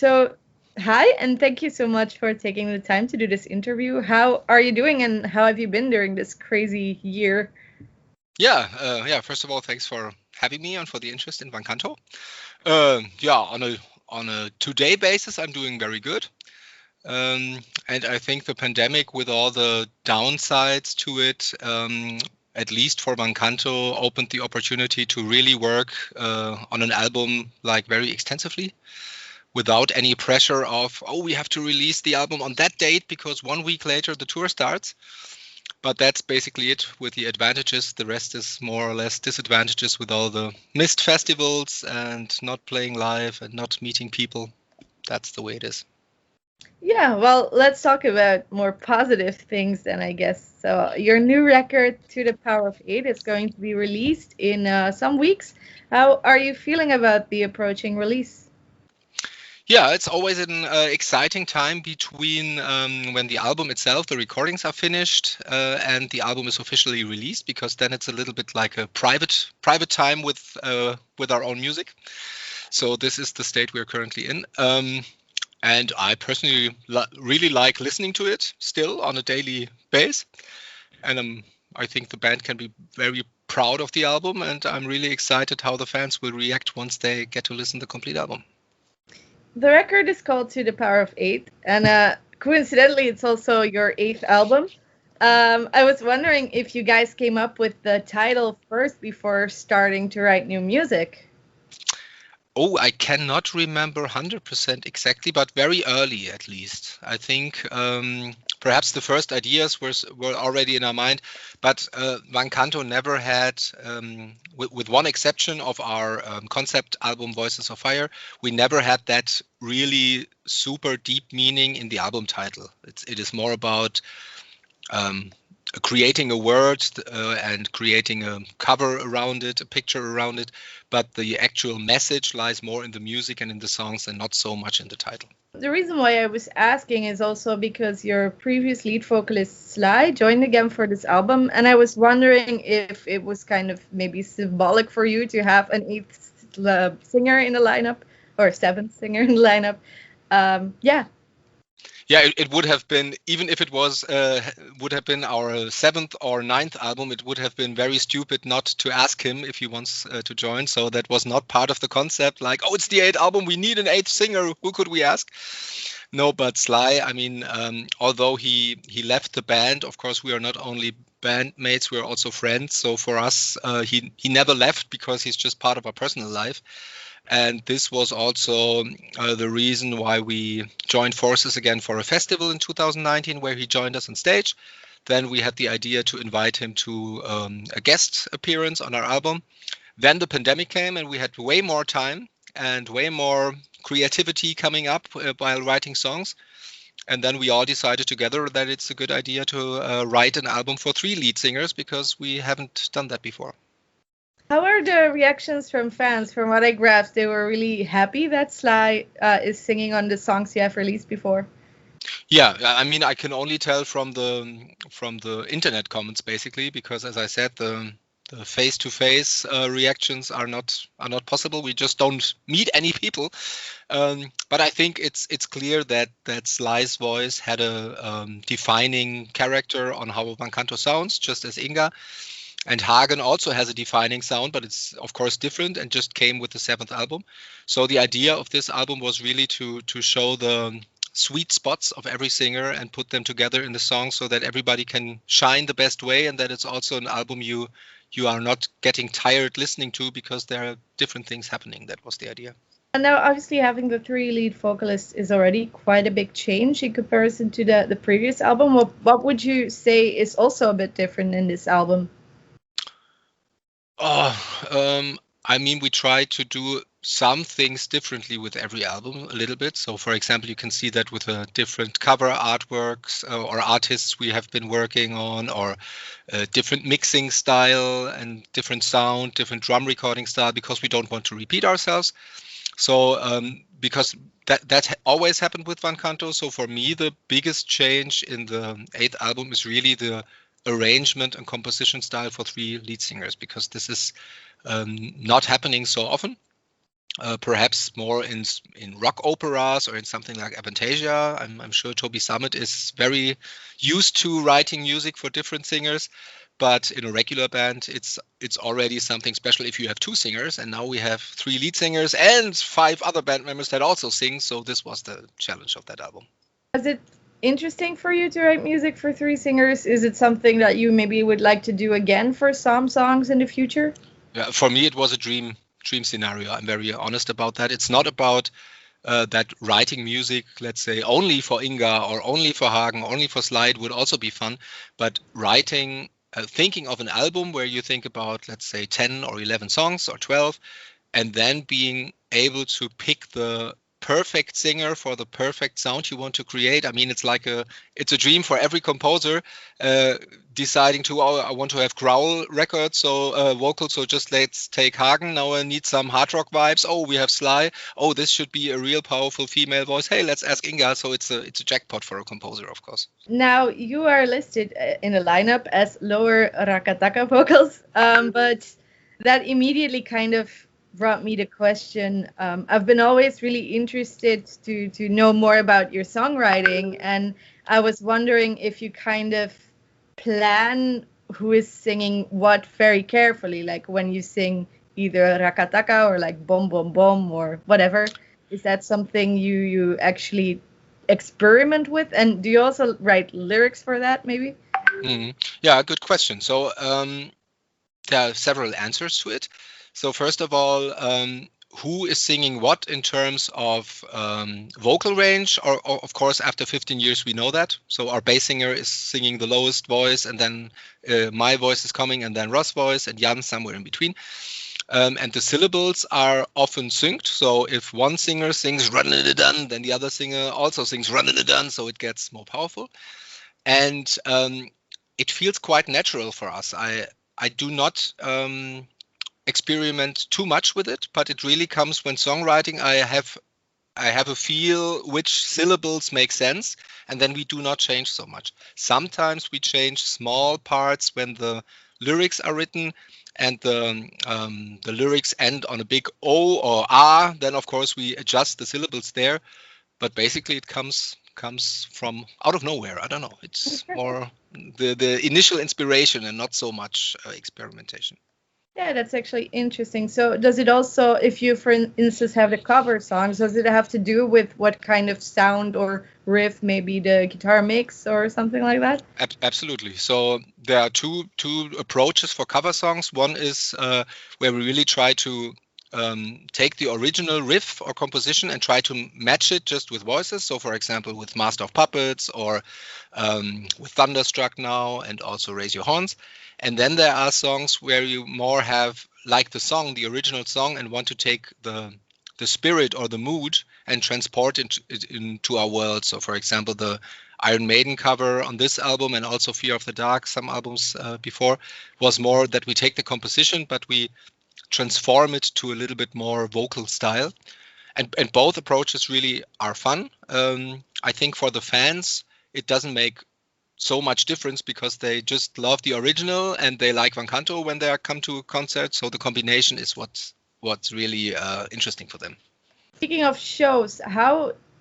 So, hi, and thank you so much for taking the time to do this interview. How are you doing, and how have you been during this crazy year? Yeah. First of all, thanks for having me and for the interest in Canto. Yeah, on a today basis, I'm doing very good. And I think the pandemic, with all the downsides to it, at least for Canto, opened the opportunity to really work on an album like very extensively, without any pressure of, oh, we have to release the album on that date because 1 week later the tour starts. But that's basically it with the advantages. The rest is more or less disadvantages, with all the missed festivals and not playing live and not meeting people. That's the way it is. Yeah, well, let's talk about more positive things then, I guess. So, your new record, To the Power of Eight, is going to be released in some weeks. How are you feeling about the approaching release? Yeah, it's always an exciting time between when the album itself, the recordings are finished, and the album is officially released, because then it's a little bit like a private time with our own music. So this is the state we're currently in. And I personally really like listening to it still on a daily basis. And I think the band can be very proud of the album, and I'm really excited how the fans will react once they get to listen to the complete album. The record is called To the Power of Eight, and coincidentally, it's also your eighth album. I was wondering if you guys came up with the title first before starting to write new music. Oh, I cannot remember 100% exactly, but very early at least. I think perhaps the first ideas were already in our mind, but Canto never had, with one exception of our concept album Voices of Fire, we never had that really super deep meaning in the album title. It is more about um, creating a word and creating a cover around it, a picture around it, but the actual message lies more in the music and in the songs, and not so much in the title. The reason why I was asking is also because your previous lead vocalist Sly joined again for this album, and I was wondering if it was kind of maybe symbolic for you to have an eighth singer in the lineup, or seventh singer in the lineup. Yeah. Yeah, it would have been, even if it would have been our seventh or ninth album, it would have been very stupid not to ask him if he wants to join. So that was not part of the concept. Like, oh, it's the eighth album, we need an eighth singer. Who could we ask? No, but Sly, I mean, although he left the band, of course, we are not only bandmates, we are also friends. So for us, he never left, because he's just part of our personal life. And this was also the reason why we joined forces again for a festival in 2019, where he joined us on stage. Then we had the idea to invite him to a guest appearance on our album. Then the pandemic came, and we had way more time and way more creativity coming up while writing songs. And then we all decided together that it's a good idea to write an album for 3 lead singers, because we haven't done that before. How are the reactions from fans? From what I grasped, they were really happy that Sly is singing on the songs you have released before. Yeah, I mean, I can only tell from the internet comments, basically, because, as I said, the face-to-face reactions are not possible. We just don't meet any people. But I think it's clear that Sly's voice had a defining character on how Canto sounds, just as Inga. And Hagen also has a defining sound, but it's of course different, and just came with the 7th album. So the idea of this album was really to show the sweet spots of every singer and put them together in the song, so that everybody can shine the best way, and that it's also an album you are not getting tired listening to, because there are different things happening. That was the idea. And now, obviously, having the three lead vocalists is already quite a big change in comparison to the previous album. What would you say is also a bit different in this album? I mean, we try to do some things differently with every album a little bit. So, for example, you can see that with different cover artworks or artists we have been working on, or different mixing style and different sound, different drum recording style, because we don't want to repeat ourselves. So, because that always happened with Canto. So for me, the biggest change in the 8th album is really the arrangement and composition style for 3 lead singers, because this is not happening so often. perhaps more in rock operas or in something like Avantasia. I'm sure Toby Summit is very used to writing music for different singers, but in a regular band, it's already something special if you have two singers, and now we have three lead singers and five other band members that also sing. So this was the challenge of that album. Is it interesting for you to write music for three singers? Is it something that you maybe would like to do again for some songs in the future? Yeah, for me, it was a dream scenario. I'm very honest about that. It's not about that writing music, let's say, only for Inga or only for Hagen, only for Slide would also be fun. But writing, thinking of an album where you think about, let's say, 10 or 11 songs or 12, and then being able to pick the perfect singer for the perfect sound you want to create. I mean, it's a dream for every composer, deciding I want to have growl records, so vocals. So just let's take Hagen. Now I need some hard rock vibes. Oh, we have Sly. Oh, this should be a real powerful female voice. Hey, let's ask Inga. So it's a jackpot for a composer, of course. Now you are listed in a lineup as lower Rakataka vocals, but that immediately kind of brought me the question. I've been always really interested to know more about your songwriting, and I was wondering if you kind of plan who is singing what very carefully, like when you sing either Rakataka or like Bom Bom Bom or whatever. Is that something you actually experiment with? And do you also write lyrics for that, maybe? Yeah, good question. So there are several answers to it. So first of all, who is singing what in terms of vocal range? Or of course, after 15 years, we know that. So our bass singer is singing the lowest voice, and then my voice is coming, and then Ross' voice, and Jan somewhere in between. And the syllables are often synced. So if one singer sings run-a-dun, then the other singer also sings run-a-dun, so it gets more powerful. And it feels quite natural for us. I do not experiment too much with it, but it really comes when songwriting. I have a feel which syllables make sense, and then we do not change so much. Sometimes we change small parts when the lyrics are written and the lyrics end on a big O or A. Then of course we adjust the syllables there, but basically it comes from out of nowhere. I don't know. It's more the initial inspiration and not so much experimentation. Yeah, that's actually interesting. So does it also, if you, for instance, have the cover songs, does it have to do with what kind of sound or riff maybe the guitar makes or something like that? Absolutely. So there are two approaches for cover songs. One is where we really try to take the original riff or composition and try to match it just with voices. So for example, with Master of Puppets or with Thunderstruck now, and also Raise Your Horns. And then there are songs where you more have like the song, the original song, and want to take the spirit or the mood and transport it into our world. So for example, the Iron Maiden cover on this album, and also Fear of the Dark, some albums before, was more that we take the composition, but we transform it to a little bit more vocal style. And both approaches really are fun. I think for the fans, it doesn't make so much difference because they just love the original and they like Canto when they come to a concert. So the combination is what's really interesting for them. Speaking of shows,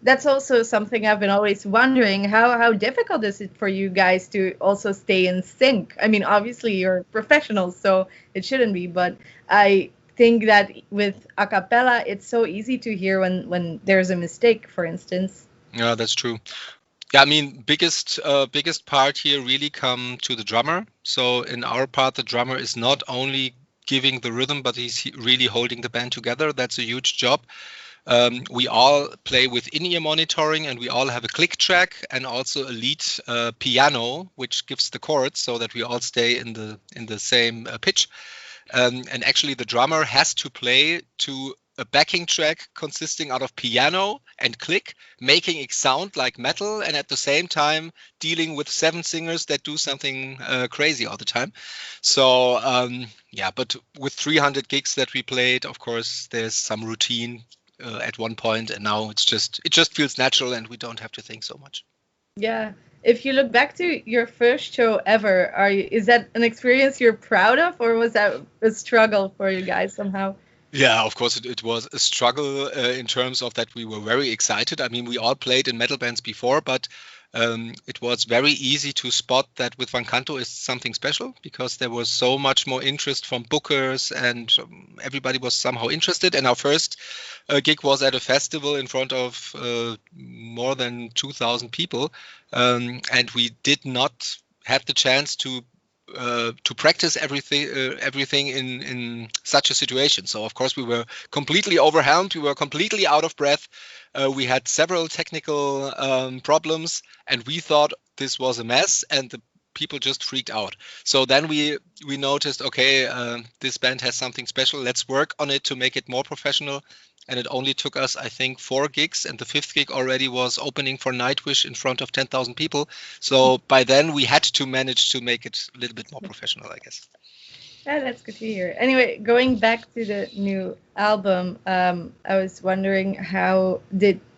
that's also something I've been always wondering. How difficult is it for you guys to also stay in sync? I mean, obviously you're professionals, so it shouldn't be, but I think that with a cappella, it's so easy to hear when there's a mistake, for instance. Yeah, that's true. Yeah, I mean, biggest part here really come to the drummer. So in our part, the drummer is not only giving the rhythm, but he's really holding the band together. That's a huge job. We all play with in-ear monitoring, and we all have a click track and also a lead piano, which gives the chords so that we all stay in the same pitch. And actually, the drummer has to play to a backing track consisting out of piano and click, making it sound like metal, and at the same time dealing with 7 singers that do something crazy all the time. So yeah, but with 300 gigs that we played, of course, there's some routine at one point, and now it just feels natural, and we don't have to think so much. Yeah. If you look back to your first show ever, is that an experience you're proud of, or was that a struggle for you guys somehow? Yeah, of course, it was a struggle in terms of that we were very excited. I mean, we all played in metal bands before, but it was very easy to spot that with Van Canto is something special because there was so much more interest from bookers and everybody was somehow interested. And our first gig was at a festival in front of more than 2,000 people. And we did not have the chance to practice everything in such a situation. So of course we were completely overwhelmed. We were completely out of breath. We had several technical problems, and we thought this was a mess, and the people just freaked out. So then we noticed, okay, this band has something special. Let's work on it to make it more professional. And it only took us, I think, 4 gigs, and the 5th gig already was opening for Nightwish in front of 10,000 people. So by then we had to manage to make it a little bit more professional, I guess. Yeah, that's good to hear. Anyway, going back to the new album, I was wondering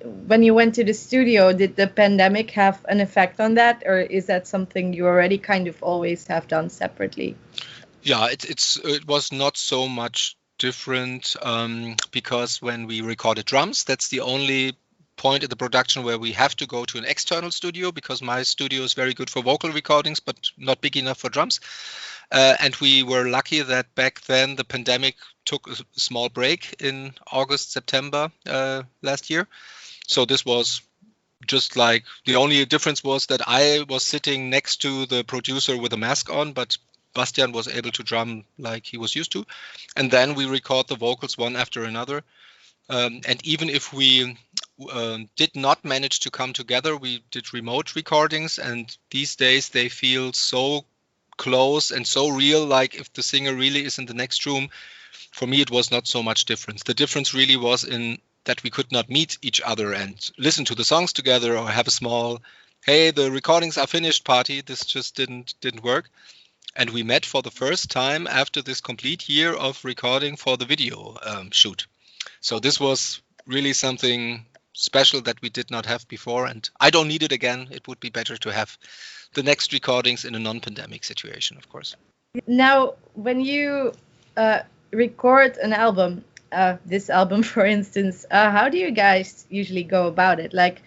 when you went to the studio, did the pandemic have an effect on that, or is that something you already kind of always have done separately? Yeah, it was not so much different because when we recorded drums, that's the only point in the production where we have to go to an external studio because my studio is very good for vocal recordings, but not big enough for drums. And we were lucky that back then the pandemic took a small break in August, September last year. So this was just like the only difference was that I was sitting next to the producer with a mask on, but Bastian was able to drum like he was used to. And then we record the vocals one after another. And even if we did not manage to come together, we did remote recordings. And these days they feel so close and so real, like if the singer really is in the next room. For me, it was not so much difference. The difference really was in that we could not meet each other and listen to the songs together or have a small, hey, the recordings are finished party. This just didn't work. And we met for the first time after this complete year of recording for the video shoot. So this was really something special that we did not have before. And I don't need it again. It would be better to have the next recordings in a non-pandemic situation, of course. Now, when you record an album, this album, for instance, how do you guys usually go about it? Like,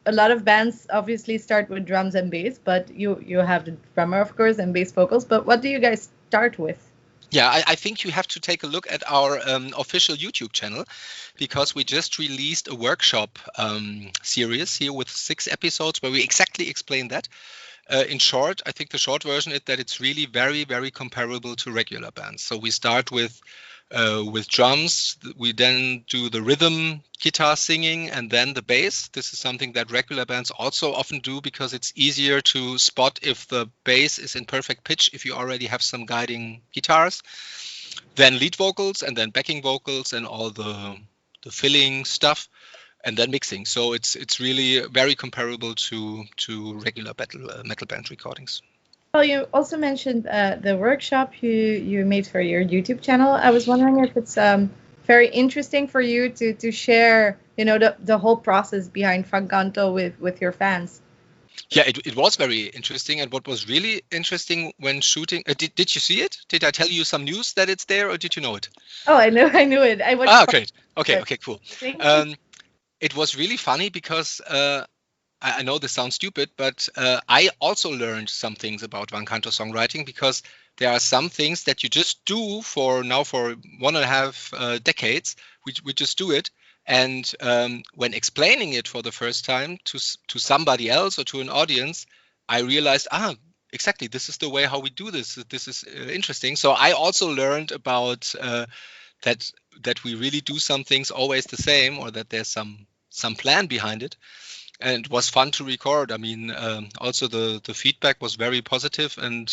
a lot of bands obviously start with drums and bass, but you have the drummer, of course, and bass vocals. But what do you guys start with? Yeah, I think you have to take a look at our official YouTube channel because we just released a workshop series here with 6 episodes where we exactly explain that. In short, I think the short version is that it's really very, very comparable to regular bands. So we start with drums, we then do the rhythm guitar singing, and then the bass. This is something that regular bands also often do because it's easier to spot if the bass is in perfect pitch if you already have some guiding guitars. Then lead vocals, and then backing vocals, and all the filling stuff, and then mixing. So it's really very comparable to regular metal band recordings. Well, you also mentioned the workshop you made for your YouTube channel. I was wondering if it's very interesting for you to share, the whole process behind Van Canto with your fans. Yeah, it was very interesting. And what was really interesting when shooting, did you see it? Did I tell you some news that it's there, or did you know it? Oh, I knew it. I watched. Great. Okay, cool. It was really funny because I know this sounds stupid, but I also learned some things about Van Canto songwriting because there are some things that you just do for 1.5 decades. We just do it. And when explaining it for the first time to somebody else or to an audience, I realized, exactly, this is the way how we do this. This is interesting. So I also learned about that we really do some things always the same, or that there's some plan behind it. And it was fun to record. I mean, also the feedback was very positive, and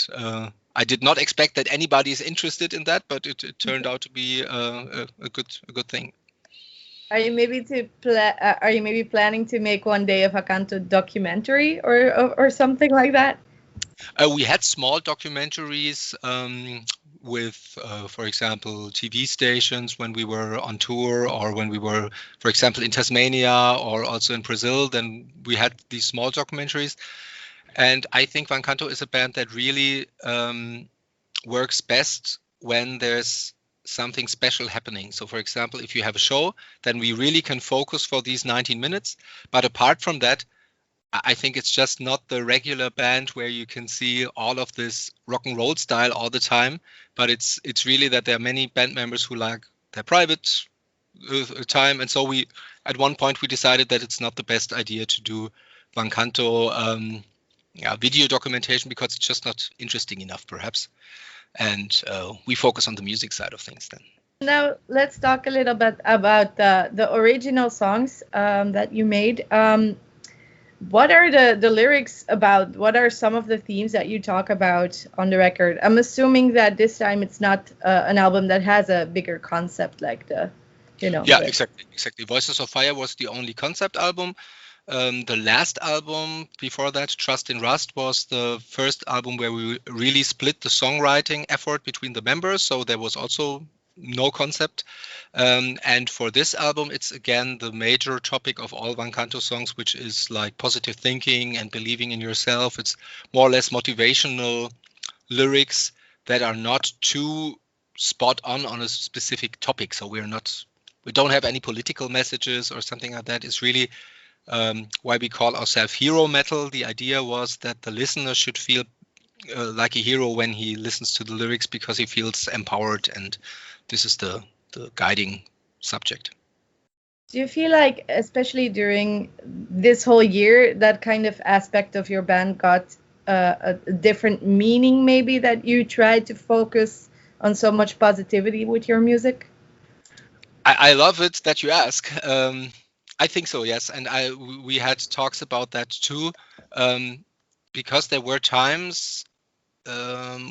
I did not expect that anybody is interested in that, but it turned out to be a good thing. Are you maybe planning to make one day of a Canto documentary or something like that? We had small documentaries with, for example, TV stations when we were on tour, or when we were, for example, in Tasmania or also in Brazil. Then we had these small documentaries. And I think Van Canto is a band that really works best when there's something special happening. So for example, if you have a show, then we really can focus for these 19 minutes. But apart from that, I think it's just not the regular band where you can see all of this rock and roll style all the time. But it's really that there are many band members who like their private time. And so we, at one point, we decided that it's not the best idea to do Van Canto video documentation because it's just not interesting enough, perhaps. And we focus on the music side of things then. Now let's talk a little bit about the original songs that you made. What are the lyrics about? What are some of the themes that you talk about on the record? I'm assuming that this time it's not an album that has a bigger concept like Yeah, exactly. Voices of Fire was the only concept album. The last album before that, Trust in Rust, was the first album where we really split the songwriting effort between the members. So there was also no concept. And for this album, it's again the major topic of all Van Canto songs, which is like positive thinking and believing in yourself. It's more or less motivational lyrics that are not too spot on a specific topic. So we don't have any political messages or something like that. It's really why we call ourselves hero metal. The idea was that the listener should feel like a hero when he listens to the lyrics because he feels empowered, and this is the guiding subject. Do you feel like, especially during this whole year, that kind of aspect of your band got a different meaning, maybe, that you tried to focus on so much positivity with your music? I love it that you ask. I think so, yes. And we had talks about that too, because there were times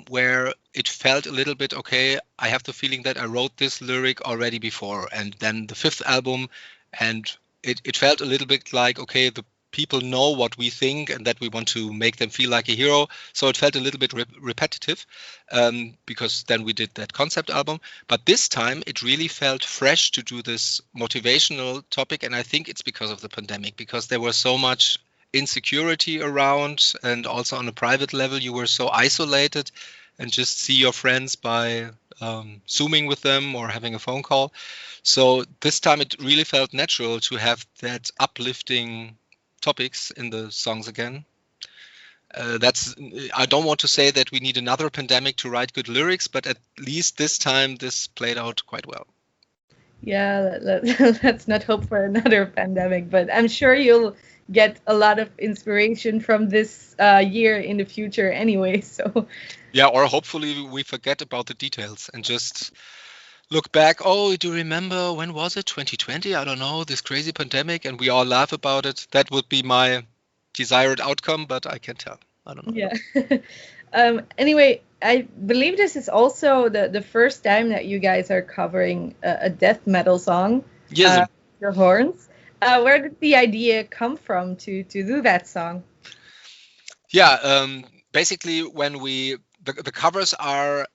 where it felt a little bit, okay, I have the feeling that I wrote this lyric already before. And then the fifth album, and it felt a little bit like, okay, the people know what we think and that we want to make them feel like a hero. So it felt a little bit repetitive because then we did that concept album. But this time it really felt fresh to do this motivational topic. And I think it's because of the pandemic, because there was so much insecurity around, and also on a private level you were so isolated and just see your friends by Zooming with them or having a phone call. So this time it really felt natural to have that uplifting topics in the songs again. I don't want to say that we need another pandemic to write good lyrics, but at least this time this played out quite well. Yeah, let's not hope for another pandemic, but I'm sure you'll get a lot of inspiration from this year in the future anyway. So yeah, or hopefully we forget about the details and just look back. Oh, do you remember, when was it? 2020? I don't know, this crazy pandemic, and we all laugh about it. That would be my desired outcome, but I can't tell. I don't know. Yeah. Anyway, I believe this is also the first time that you guys are covering a death metal song. Yes. Your horns. Where did the idea come from to do that song? Yeah, basically when the covers are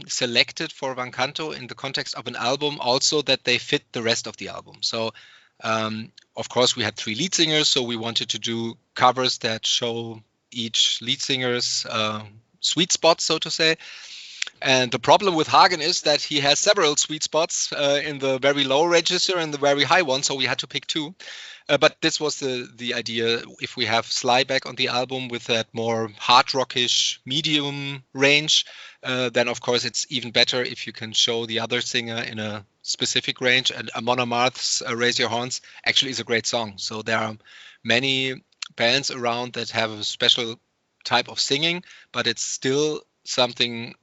selected for Van Canto in the context of an album, also that they fit the rest of the album. So of course we had 3 lead singers, so we wanted to do covers that show each lead singer's sweet spots, so to say. And the problem with Hagen is that he has several sweet spots in the very low register and the very high one, so we had to pick 2. But this was the idea. If we have Slyback on the album with that more hard rockish medium range, then of course it's even better if you can show the other singer in a specific range. And Amon Amarth's Raise Your Horns actually is a great song. So there are many bands around that have a special type of singing, but it's still something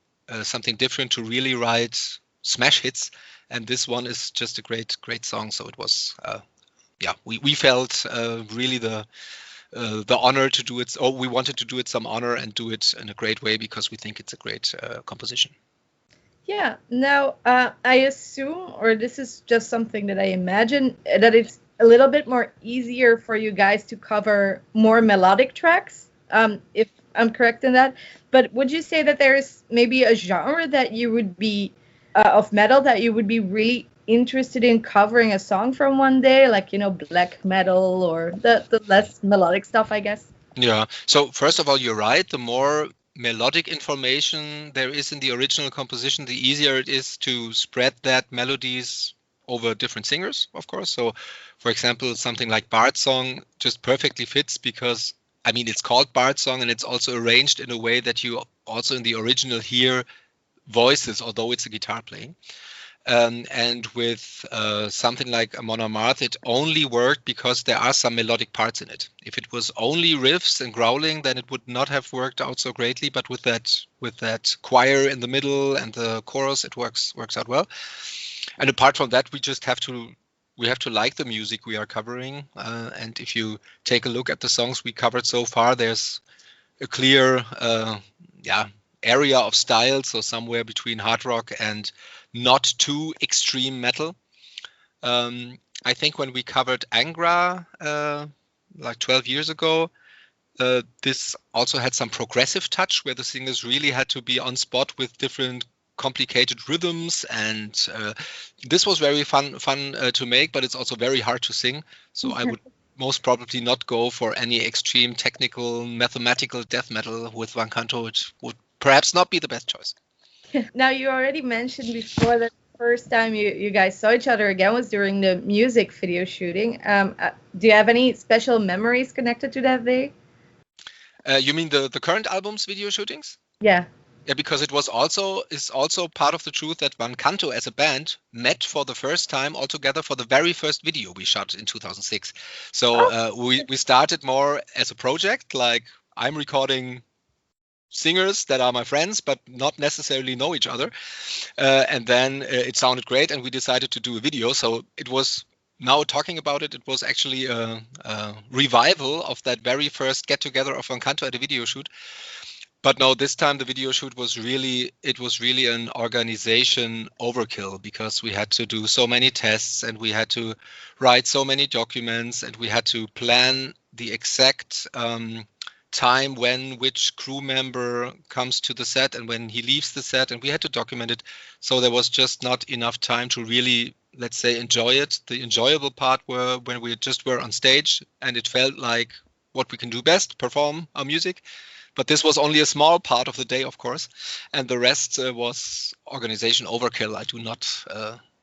different to really write smash hits. And this one is just a great song. So it was, we felt really the honor to do it, or we wanted to do it some honor and do it in a great way because we think it's a great composition. Yeah. Now, I assume, or this is just something that I imagine, that it's a little bit more easier for you guys to cover more melodic tracks, if I'm correct in that. But would you say that there is maybe a genre that you would be of metal that you would be really interested in covering a song from one day, like, black metal or the less melodic stuff, I guess? Yeah. So first of all, you're right. The more melodic information there is in the original composition, the easier it is to spread that melodies over different singers, of course. So, for example, something like Bard Song just perfectly fits because, I mean, it's called Bard Song and it's also arranged in a way that you also in the original hear voices, although it's a guitar playing. And with something like Amon Amarth, it only worked because there are some melodic parts in it. If it was only riffs and growling, then it would not have worked out so greatly. But with that choir in the middle and the chorus, it works out well. And apart from that, we have to like the music we are covering. And if you take a look at the songs we covered so far, there's a clear area of style. So somewhere between hard rock and not too extreme metal. I think when we covered Angra like 12 years ago, this also had some progressive touch where the singers really had to be on spot with different complicated rhythms, and this was very fun to make, but it's also very hard to sing. So I would most probably not go for any extreme technical mathematical death metal with Van Canto. It would perhaps not be the best choice. Now, you already mentioned before that the first time you guys saw each other again was during the music video shooting. Do you have any special memories connected to that day? You mean the current album's video shootings? Yeah. Yeah, because it is also part of the truth that Van Canto as a band met for the first time all together for the very first video we shot in 2006. So we started more as a project, like I'm recording singers that are my friends but not necessarily know each other, and then it sounded great and we decided to do a video. So it was, now talking about it, it was actually a revival of that very first get together of Van Canto at a video shoot. But no, this time the video shoot was really an organization overkill because we had to do so many tests and we had to write so many documents and we had to plan the exact time when which crew member comes to the set and when he leaves the set, and we had to document it. So there was just not enough time to really, let's say, enjoy it. The enjoyable part were when we just were on stage and it felt like what we can do best, perform our music. But this was only a small part of the day, of course, and the rest was organization overkill.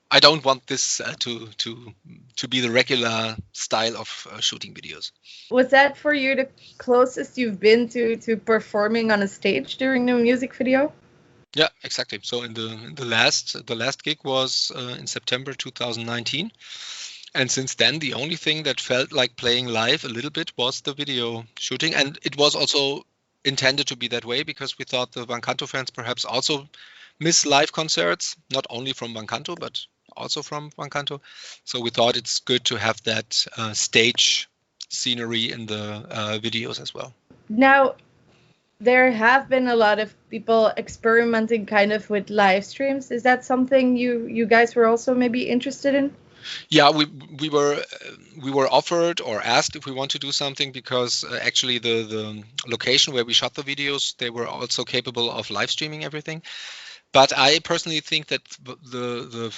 I don't want this to be the regular style of shooting videos. Was that for you the closest you've been to performing on a stage during the music video? Yeah, exactly. So in the last gig was in September 2019. And since then, the only thing that felt like playing live a little bit was the video shooting. And it was also intended to be that way because we thought the Van Canto fans perhaps also miss live concerts, not only from Van Canto, but also from Van Canto. So we thought it's good to have that stage scenery in the videos as well. Now, there have been a lot of people experimenting kind of with live streams. Is that something you guys were also maybe interested in? Yeah, we were offered or asked if we want to do something because actually the location where we shot the videos, they were also capable of live streaming everything. But I personally think that the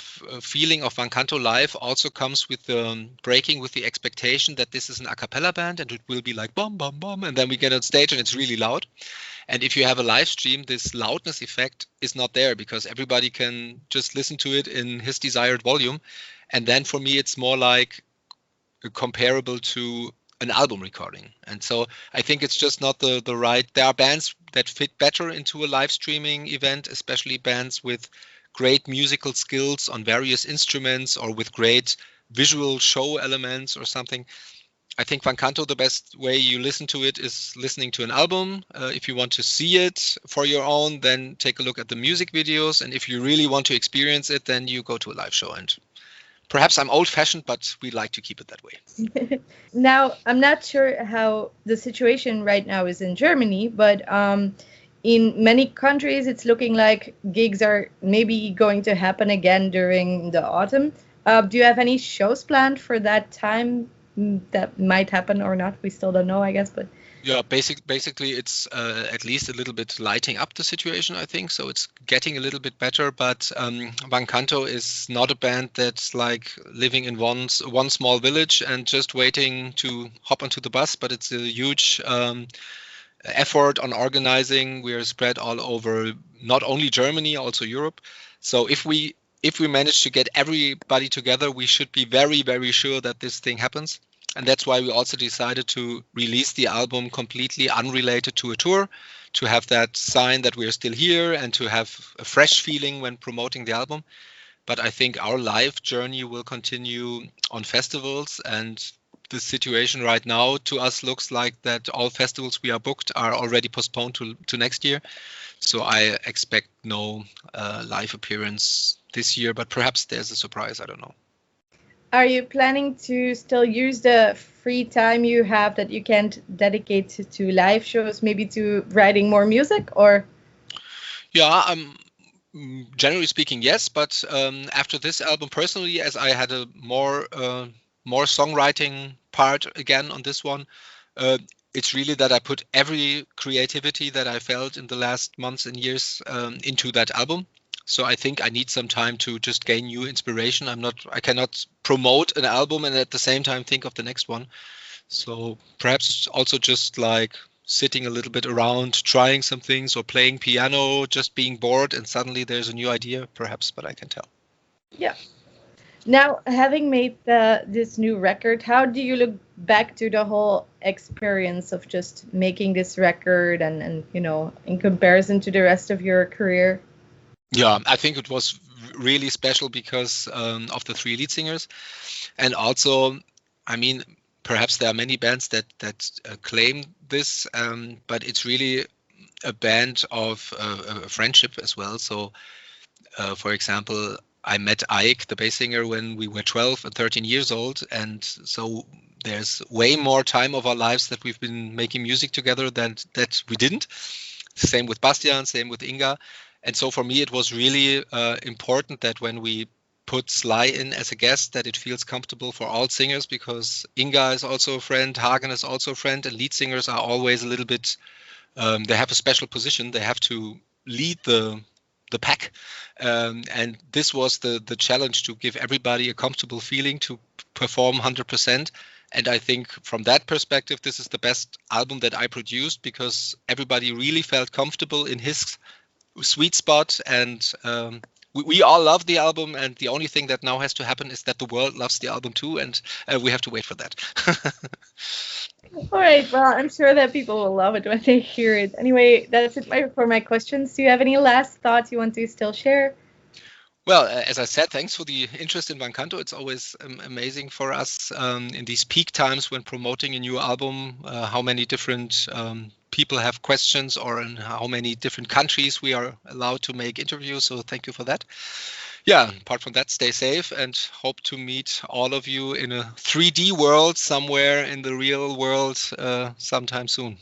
feeling of Van Canto live also comes with breaking with the expectation that this is an a cappella band and it will be like bum bum bum, and then we get on stage and it's really loud. And if you have a live stream, this loudness effect is not there because everybody can just listen to it in his desired volume. And then for me, it's more like comparable to an album recording. And so I think it's just not the right. There are bands that fit better into a live streaming event, especially bands with great musical skills on various instruments or with great visual show elements or something. I think Van Canto, the best way you listen to it is listening to an album. If you want to see it for your own, then take a look at the music videos. And if you really want to experience it, then you go to a live show. And perhaps I'm old-fashioned, but we like to keep it that way. Now, I'm not sure how the situation right now is in Germany, but in many countries, it's looking like gigs are maybe going to happen again during the autumn. Do you have any shows planned for that time? That might happen or not, we still don't know, I guess, but yeah, basically it's at least a little bit lighting up the situation, I think, so it's getting a little bit better. But Van Canto is not a band that's like living in one small village and just waiting to hop onto the bus, but it's a huge effort on organizing. We are spread all over, not only Germany, also Europe. So if we manage to get everybody together, we should be very, very sure that this thing happens. And that's why we also decided to release the album completely unrelated to a tour, to have that sign that we're still here and to have a fresh feeling when promoting the album. But I think our live journey will continue on festivals, and the situation right now to us looks like that all festivals we are booked are already postponed to next year. So I expect no live appearance this year, but perhaps there's a surprise. I don't know. Are you planning to still use the free time you have that you can't dedicate to live shows, maybe to writing more music, or? Yeah, generally speaking, yes. But after this album, personally, as I had a more songwriting part again on this one, it's really that I put every creativity that I felt in the last months and years into that album. So I think I need some time to just gain new inspiration. I cannot promote an album and at the same time think of the next one. So perhaps it's also just like sitting a little bit around, trying some things or playing piano, just being bored, and suddenly there's a new idea, perhaps, but I can tell. Yeah. Now, having made this new record, how do you look back to the whole experience of just making this record and in comparison to the rest of your career? Yeah, I think it was really special because of the three lead singers. And also, I mean, perhaps there are many bands that claim this, but it's really a band of friendship as well. So, for example, I met Ike, the bass singer, when we were 12 and 13 years old. And so there's way more time of our lives that we've been making music together than that we didn't. Same with Bastian, same with Inga. And so for me, it was really important that when we put Sly in as a guest, that it feels comfortable for all singers, because Inga is also a friend, Hagen is also a friend, and lead singers are always a little bit, they have a special position. They have to lead the pack. And this was the challenge, to give everybody a comfortable feeling to perform 100%. And I think from that perspective, this is the best album that I produced, because everybody really felt comfortable in his sweet spot. And we all love the album. And the only thing that now has to happen is that the world loves the album too. And we have to wait for that. All right. Well, I'm sure that people will love it when they hear it. Anyway, that's it for my questions. Do you have any last thoughts you want to still share? Well, as I said, thanks for the interest in Canto. It's always amazing for us in these peak times when promoting a new album, how many different people have questions, or in how many different countries we are allowed to make interviews. So thank you for that. Yeah, apart from that, stay safe and hope to meet all of you in a 3D world somewhere in the real world sometime soon.